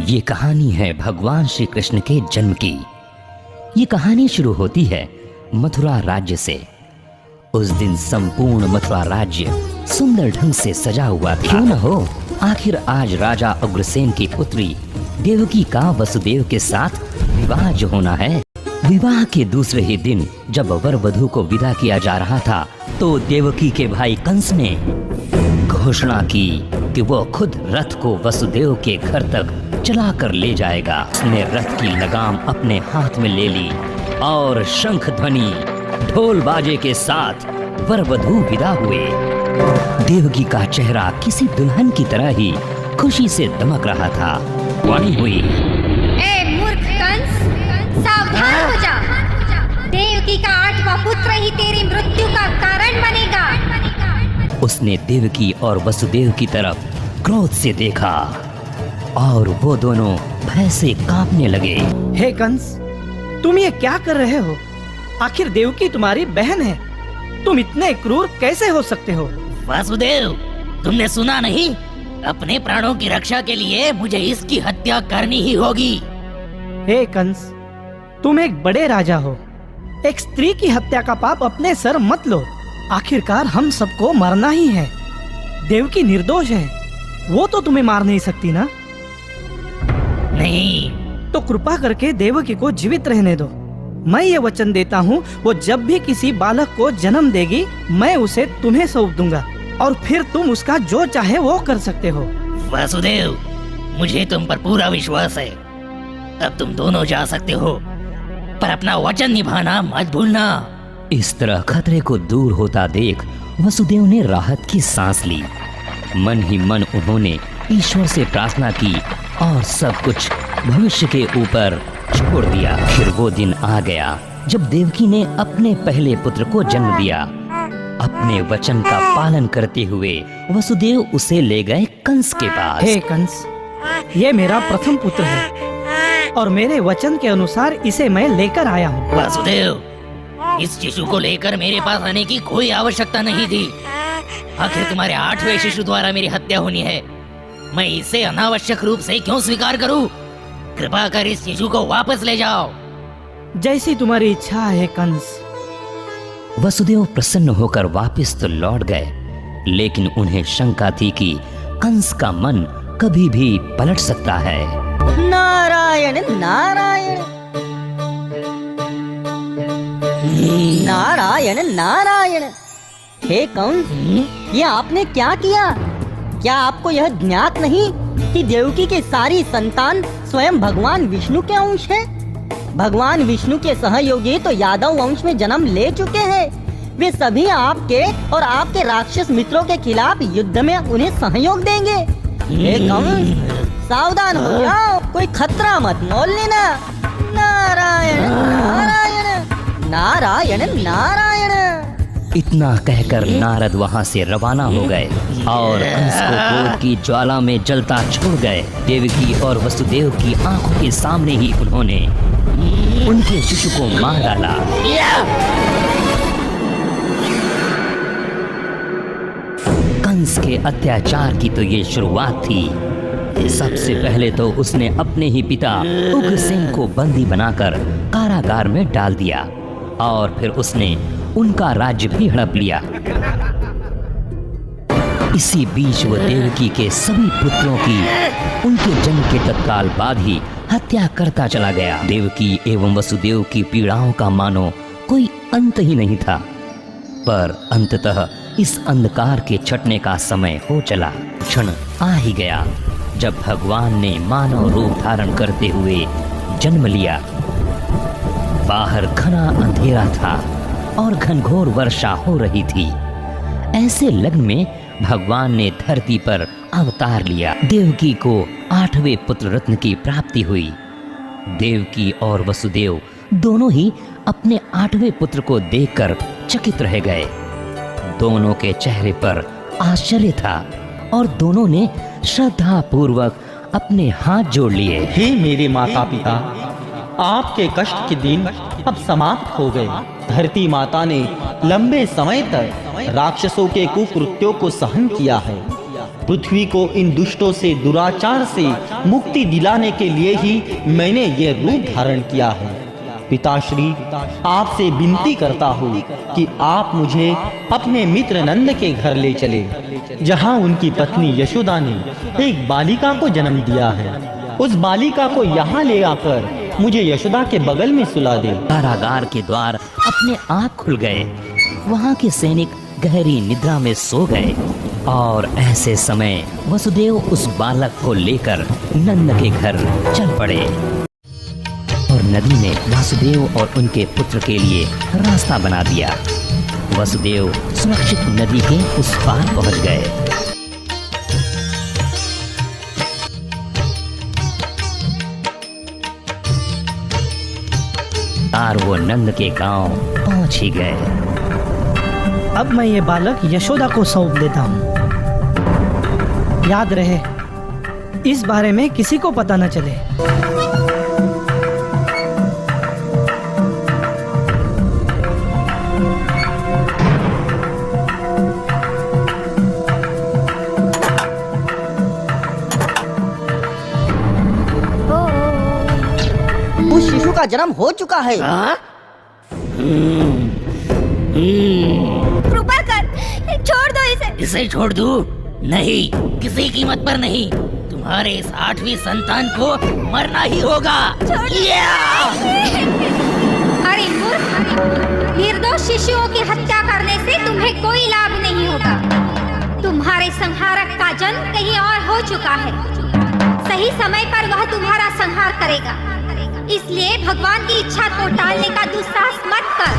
ये कहानी है भगवान श्री कृष्ण के जन्म की। ये कहानी शुरू होती है मथुरा राज्य से। उस दिन संपूर्ण मथुरा राज्य सुंदर ढंग से सजा हुआ था। क्यों न हो, आखिर आज राजा उग्रसेन की पुत्री देवकी का वसुदेव के साथ विवाह जो होना है। विवाह के दूसरे ही दिन जब वर वधू को विदा किया जा रहा था तो देवकी के भाई कंस ने घोषणा की कि वो खुद रथ को वसुदेव के घर तक चला कर ले जाएगा। उसने रथ की लगाम अपने हाथ में ले ली और शंख ध्वनि ढोल बाजे के साथ वर वधू विदा हुए। देवकी का चेहरा किसी दुल्हन की तरह ही खुशी से दमक रहा था। वाणी हुई, ए मूर्ख कंस, सावधान हो जा। देवकी का 8वां पुत्र ही तेरी मृत्यु का कारण बनेगा। उसने देवकी और वसुदेव की तरफ क्रोध से देखा और वो दोनों भय से कांपने लगे। हे कंस, तुम ये क्या कर रहे हो? आखिर देवकी तुम्हारी बहन है, तुम इतने क्रूर कैसे हो सकते हो? वासुदेव, तुमने सुना नहीं? अपने प्राणों की रक्षा के लिए मुझे इसकी हत्या करनी ही होगी। हे कंस, तुम एक बड़े राजा हो, एक स्त्री की हत्या का पाप अपने सर मत लो। आखिरकार हम सबको मरना ही है। देवकी निर्दोष है, वो तो तुम्हें मार नहीं सकती ना। नहीं तो कृपा करके देवकी को जीवित रहने दो। मैं ये वचन देता हूँ, वो जब भी किसी बालक को जन्म देगी मैं उसे तुम्हें सौंप दूंगा और फिर तुम उसका जो चाहे वो कर सकते हो। वासुदेव, मुझे तुम पर पूरा विश्वास है। अब तुम दोनों जा सकते हो, पर अपना वचन निभाना मत भूलना। इस तरह खतरे को दूर होता देख वसुदेव ने राहत की सांस ली। मन ही मन उन्होंने ईश्वर से प्रार्थना की और सब कुछ भविष्य के ऊपर छोड़ दिया। फिर वो दिन आ गया जब देवकी ने अपने पहले पुत्र को जन्म दिया। अपने वचन का पालन करते हुए वसुदेव उसे ले गए कंस के पास। हे कंस, ये मेरा प्रथम पुत्र है और मेरे वचन के अनुसार इसे मैं लेकर आया हूँ। वासुदेव, इस शिशु को लेकर मेरे पास आने की कोई आवश्यकता नहीं थी। आखिर तुम्हारे 8वें शिशु द्वारा मेरी हत्या होनी है, मैं इसे अनावश्यक रूप से क्यों स्वीकार करूं? कृपा कर इस शिशु को वापस ले जाओ। जैसी तुम्हारी इच्छा है कंस। वसुदेव प्रसन्न होकर वापस तो लौट गए, लेकिन उन्हें शंका थी कि कंस का मन कभी भी पलट सकता है। नारायण नारायण नारायण नारायण। हे कंस, ये आपने क्या किया? क्या आपको यह ज्ञात नहीं कि देवकी के सारी संतान स्वयं भगवान विष्णु के अंश है? भगवान विष्णु के सहयोगी तो यादव वंश में जन्म ले चुके हैं। वे सभी आपके और आपके राक्षस मित्रों के खिलाफ युद्ध में उन्हें सहयोग देंगे। हे कंस, सावधान हो जाओ, कोई खतरा मत मोल लेना। नारायण नारायण नारायण नारायण। इतना कहकर नारद वहां से रवाना हो गए और कंस को क्रोध की ज्वाला में जलता छोड़ गए। देवकी और वसुदेव की आंखों के सामने ही उन्होंने उनके शिशु को मार डाला। कंस के अत्याचार की तो ये शुरुआत थी। सबसे पहले तो उसने अपने ही पिता उग्रसेन को बंदी बनाकर कारागार में डाल दिया और फिर उसने उनका राज्य भी हड़प लिया। इसी बीच वो देवकी के सभी पुत्रों की उनके जन्म के तत्काल बाद ही हत्या करता चला गया। देवकी एवं वसुदेव की पीड़ाओं का मानो कोई अंत ही नहीं था। पर अंततः इस अंधकार के छटने का समय हो चला। क्षण आ ही गया जब भगवान ने मानव रूप धारण करते हुए जन्म लिया। बाहर घना अंधेरा था और घनघोर वर्षा हो रही थी। ऐसे लग्न में भगवान ने धरती पर अवतार लिया। देवकी को 8वें पुत्र रत्न की प्राप्ति हुई। देवकी और वसुदेव दोनों ही अपने 8वें पुत्र को देखकर चकित रह गए। दोनों के चेहरे पर आश्चर्य था और दोनों ने श्रद्धा पूर्वक अपने हाथ जोड़ लिए। हे मेरे माता पिता, आपके कष्ट के दिन अब समाप्त हो गए। धरती माता ने लंबे समय तक राक्षसों के कुकृत्यों को सहन किया है। पृथ्वी को इन दुष्टों से, दुराचार से मुक्ति दिलाने के लिए ही मैंने ये रूप धारण किया है। पिताश्री, आपसे विनती करता हूँ कि आप मुझे अपने मित्र नंद के घर ले चले, जहाँ उनकी पत्नी यशोदा ने एक बालिका को जन्म दिया है। उस बालिका को यहाँ ले आकर मुझे यशोदा के बगल में सुला दे। कारागार के द्वार अपने आप खुल गए। वहाँ के सैनिक गहरी निद्रा में सो गए और ऐसे समय वसुदेव उस बालक को लेकर नंद के घर चल पड़े और नदी ने वासुदेव और उनके पुत्र के लिए रास्ता बना दिया। वसुदेव सुरक्षित नदी के उस पार पहुंच गए। और वो नंद के गांव पहुंच ही गए। अब मैं ये बालक यशोदा को सौंप देता हूँ। याद रहे, इस बारे में किसी को पता न चले। उस शिशु का जन्म हो चुका है। कृपा कर, छोड़ दो इसे। इसे छोड़ दूं? नहीं, किसी कीमत पर नहीं। तुम्हारे इस 8वीं संतान को मरना ही होगा। अरे मूर्ख, निर्दोष शिशुओं की हत्या करने से तुम्हें कोई लाभ नहीं होगा। तुम्हारे संहारक का जन्म कहीं और हो चुका है। सही समय पर वह तुम्हारा संहार करेगा। इसलिए भगवान की इच्छा को टालने का दुस्साहस मत कर।